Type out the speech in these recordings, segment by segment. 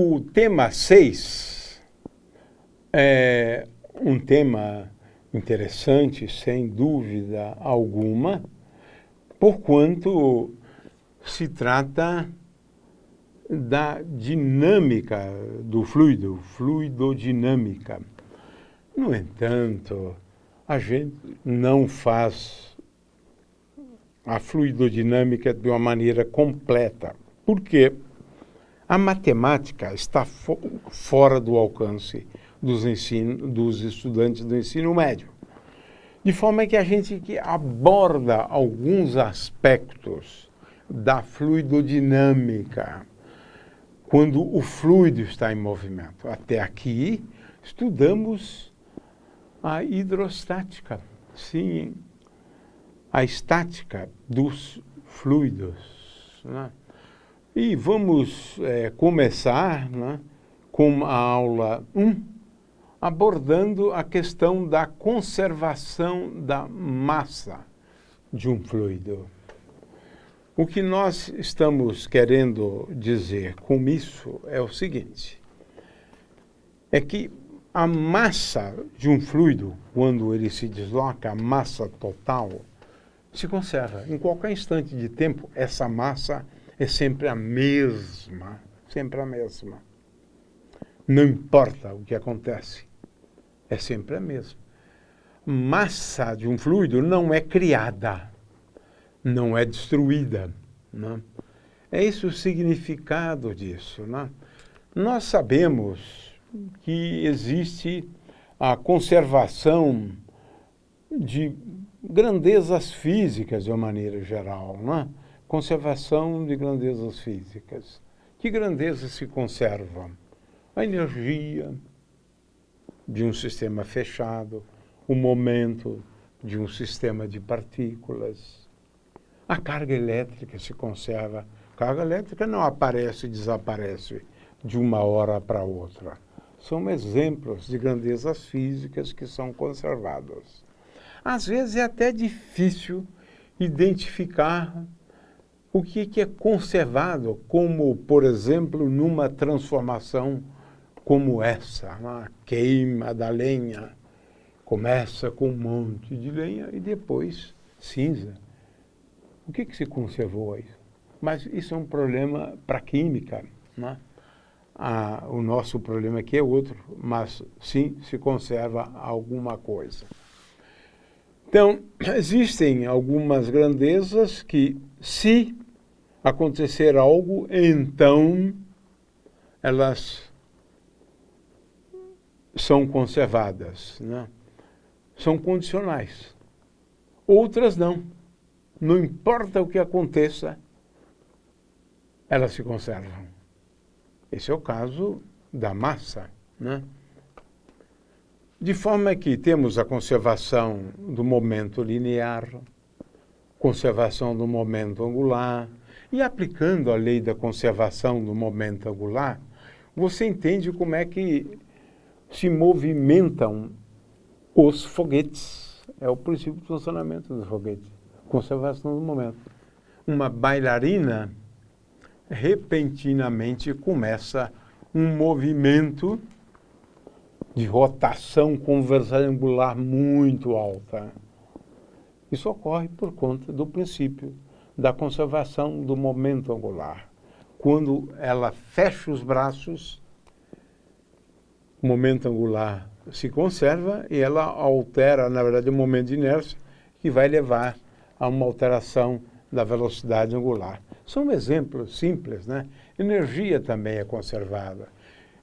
O tema 6 é um tema interessante, sem dúvida alguma, porquanto se trata da dinâmica do fluido, fluidodinâmica. No entanto, a gente não faz a fluidodinâmica de uma maneira completa. Por quê? A matemática está fora do alcance dos estudantes do ensino médio. De forma que a gente aborda alguns aspectos da fluidodinâmica quando o fluido está em movimento. Até aqui, estudamos a hidrostática, sim, a estática dos fluidos, né? E vamos começar, né, com a aula 1, abordando a questão da conservação da massa de um fluido. O que nós estamos querendo dizer com isso é o seguinte, é que a massa de um fluido, quando ele se desloca, a massa total, se conserva. Em qualquer instante de tempo, essa massa é sempre a mesma, sempre a mesma. Não importa o que acontece, é sempre a mesma. Massa de um fluido não é criada, não é destruída, né? É esse o significado disso, né? Nós sabemos que existe a conservação de grandezas físicas de uma maneira geral, né? Conservação de grandezas físicas. Que grandezas se conservam? A energia de um sistema fechado, o momento de um sistema de partículas. A carga elétrica se conserva. A carga elétrica não aparece e desaparece de uma hora para outra. São exemplos de grandezas físicas que são conservadas. Às vezes é até difícil identificar o que é conservado, como, por exemplo, numa transformação como essa, a queima da lenha. Começa com um monte de lenha e depois cinza. O que se conservou aí? Mas isso é um problema para a química, né? O nosso problema aqui é outro, mas sim se conserva alguma coisa. Então, existem algumas grandezas que, se acontecer algo, então elas são conservadas, né? São condicionais. Outras não. Não importa o que aconteça, elas se conservam. Esse é o caso da massa, né? De forma que temos a conservação do momento linear, conservação do momento angular, e aplicando a lei da conservação do momento angular, você entende como é que se movimentam os foguetes. É o princípio de funcionamento dos foguetes. Conservação do momento. Uma bailarina repentinamente começa um movimento de rotação conversa-angular muito alta. Isso ocorre por conta do princípio da conservação do momento angular. Quando ela fecha os braços, o momento angular se conserva e ela altera, na verdade, o momento de inércia, que vai levar a uma alteração da velocidade angular. São exemplos simples, né? Energia também é conservada.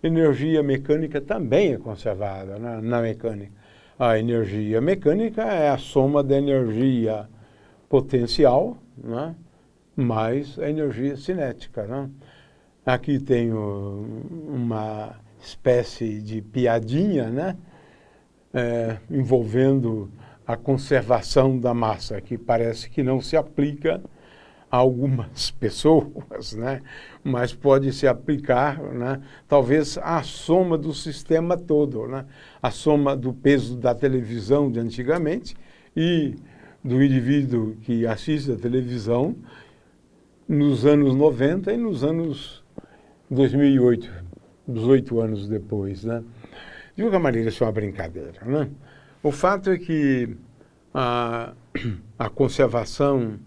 Energia mecânica também é conservada, né, na mecânica. A energia mecânica é a soma da energia potencial, né, mais a energia cinética, né? Aqui tem uma espécie de piadinha, né, envolvendo a conservação da massa, que parece que não se aplica a algumas pessoas, né? Mas pode se aplicar, né? Talvez a soma do sistema todo, né? A soma do peso da televisão de antigamente e do indivíduo que assiste a televisão nos anos 90 e nos anos 2008. 18 anos depois, né? De qualquer maneira, isso é uma brincadeira, né? O fato é que a conservação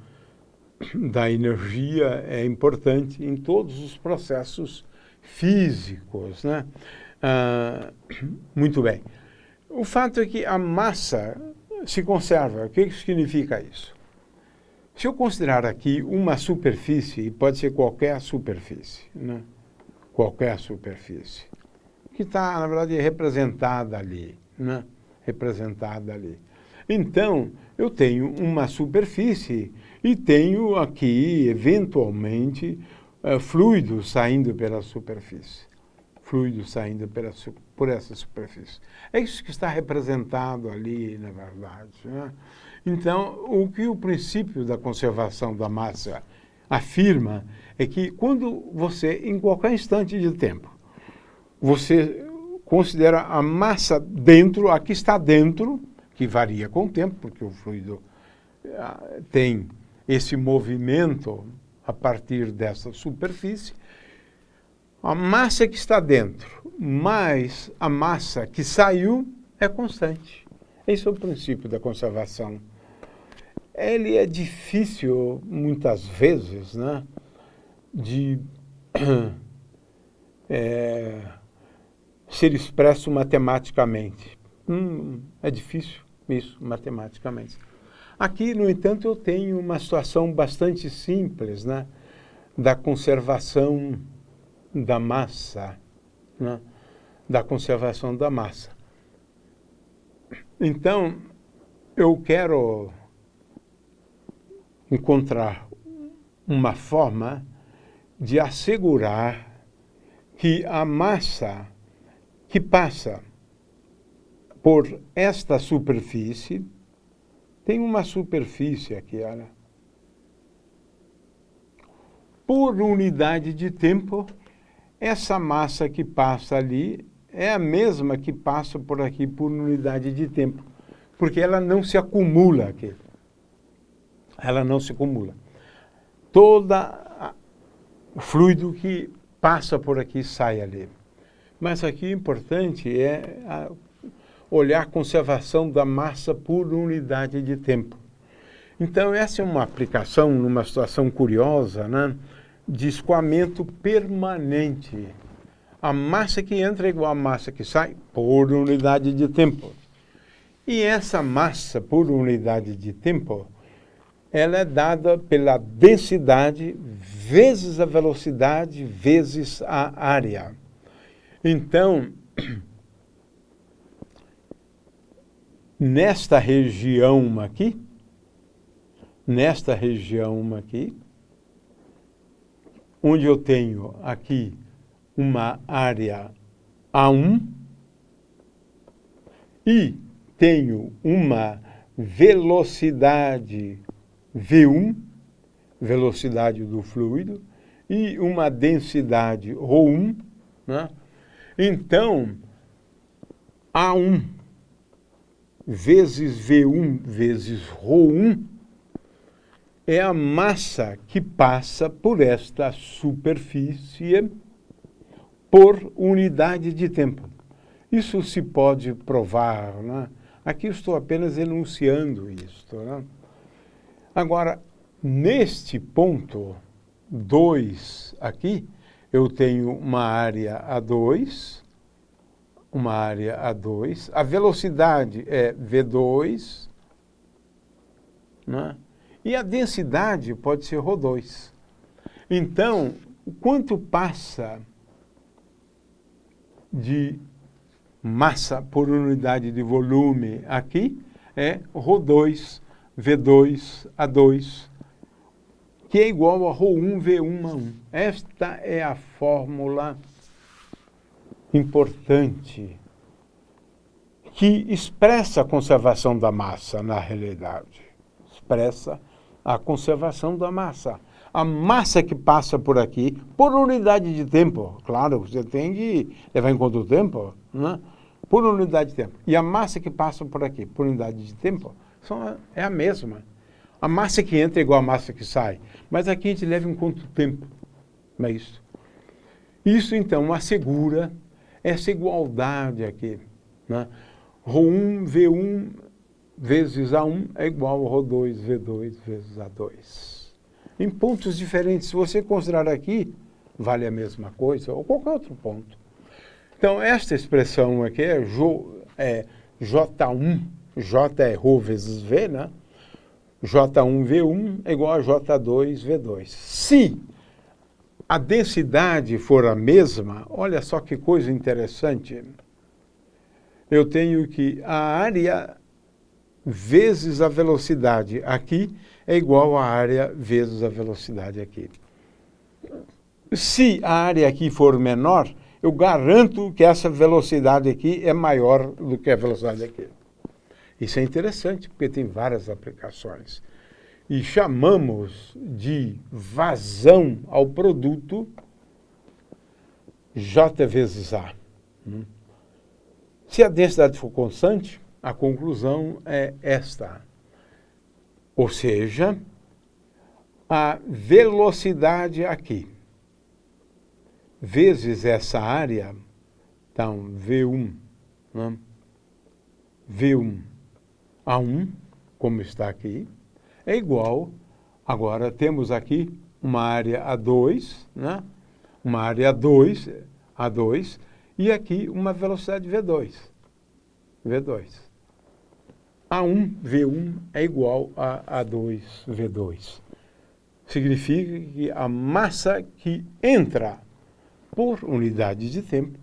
da energia é importante em todos os processos físicos, né? Muito bem. O fato é que a massa se conserva. O que significa isso? Se eu considerar aqui uma superfície, e pode ser qualquer superfície, né? Qualquer superfície, que está, na verdade, representada ali, né? Representada ali. Então, eu tenho uma superfície e tenho aqui, eventualmente, fluido saindo pela superfície. Fluido saindo por essa superfície. É isso que está representado ali, na verdade, né? Então, o que o princípio da conservação da massa afirma é que quando você, em qualquer instante de tempo, você considera a massa dentro, a que está dentro, que varia com o tempo, porque o fluido tem esse movimento a partir dessa superfície, a massa que está dentro, mais a massa que saiu, é constante. Esse é o princípio da conservação. Ele é difícil, muitas vezes, né, de ser expresso matematicamente. É difícil isso, matematicamente. Aqui, no entanto, eu tenho uma situação bastante simples, né, da conservação da massa, né, da conservação da massa. Então, eu quero encontrar uma forma de assegurar que a massa que passa por esta superfície, tem uma superfície aqui, olha, por unidade de tempo, essa massa que passa ali é a mesma que passa por aqui por unidade de tempo, porque ela não se acumula aqui. Ela não se acumula. Todo o fluido que passa por aqui sai ali. Mas aqui o importante é olhar a conservação da massa por unidade de tempo. Então, essa é uma aplicação, numa situação curiosa, né, de escoamento permanente. A massa que entra é igual à massa que sai por unidade de tempo. E essa massa por unidade de tempo, ela é dada pela densidade vezes a velocidade vezes a área. Então, nesta região aqui, onde eu tenho aqui uma área A1 e tenho uma velocidade V1, velocidade do fluido, e uma densidade ρ1, né? Então, A1 vezes V1 vezes ρ1 é a massa que passa por esta superfície por unidade de tempo. Isso se pode provar, né? Aqui eu estou apenas enunciando isto, né? Agora, neste ponto 2 aqui, eu tenho uma área A2, a velocidade é V2, né? E a densidade pode ser ρ2. Então, o quanto passa de massa por unidade de volume aqui é ρ2, V2, A2, que é igual a ρ1, V1, A1. Esta é a fórmula importante que expressa a conservação da massa na realidade. Expressa a conservação da massa. A massa que passa por aqui, por unidade de tempo, claro, você tem que levar em conta o tempo, né? Por unidade de tempo. E a massa que passa por aqui, por unidade de tempo, é a mesma. A massa que entra é igual à massa que sai. Mas aqui a gente leva em conta o tempo. Não é isso? Isso, então, assegura essa igualdade aqui, né? Ρ1, V1 vezes A1 é igual a Ρ2, V2 vezes A2. Em pontos diferentes, se você considerar aqui, vale a mesma coisa, ou qualquer outro ponto. Então, esta expressão aqui é J1, J é Rho vezes V, né? J1, V1 é igual a J2, V2. Se a densidade for a mesma, olha só que coisa interessante, eu tenho que a área vezes a velocidade aqui é igual à área vezes a velocidade aqui. Se a área aqui for menor, eu garanto que essa velocidade aqui é maior do que a velocidade aqui. Isso é interessante, porque tem várias aplicações. E chamamos de vazão ao produto J vezes A. Se a densidade for constante, a conclusão é esta. Ou seja, a velocidade aqui vezes essa área, então V1, né? V1 A1, como está aqui, é igual, agora temos aqui uma área A2, né? Uma área A2, e aqui uma velocidade V2. A1, V1 é igual a A2, V2. Significa que a massa que entra por unidade de tempo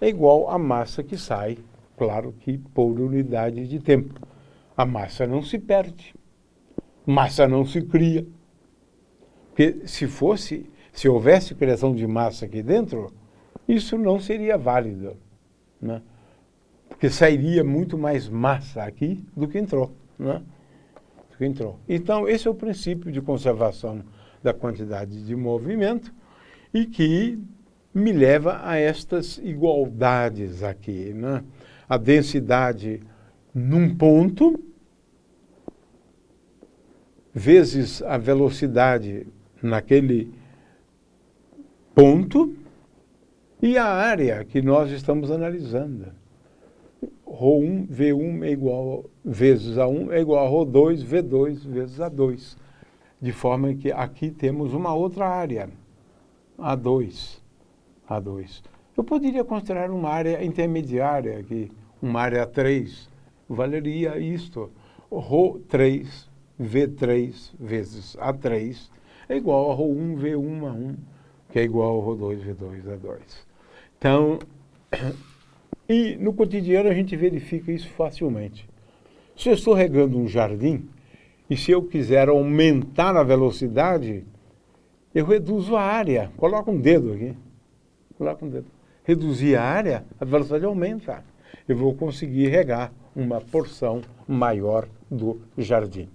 é igual à massa que sai, claro que por unidade de tempo. A massa não se perde, massa não se cria. Porque se houvesse criação de massa aqui dentro, isso não seria válido, né? Porque sairia muito mais massa aqui do que entrou, né? Do que entrou. Então, esse é o princípio de conservação da quantidade de movimento e que me leva a estas igualdades aqui, né? A densidade num ponto vezes a velocidade naquele ponto e a área que nós estamos analisando. Ρ1, V1 é igual vezes A1 é igual a Ρ2, V2 vezes A2. De forma que aqui temos uma outra área, A2. Eu poderia considerar uma área intermediária aqui, uma área 3, valeria isto. Ρ3, V3 vezes A3 é igual a Ρ1, V1, A1, que é igual a Ρ2, V2, A2. Então, e no cotidiano a gente verifica isso facilmente. Se eu estou regando um jardim, e se eu quiser aumentar a velocidade, eu reduzo a área, coloco um dedo aqui. Reduzir a área, a velocidade aumenta. Eu vou conseguir regar uma porção maior do jardim.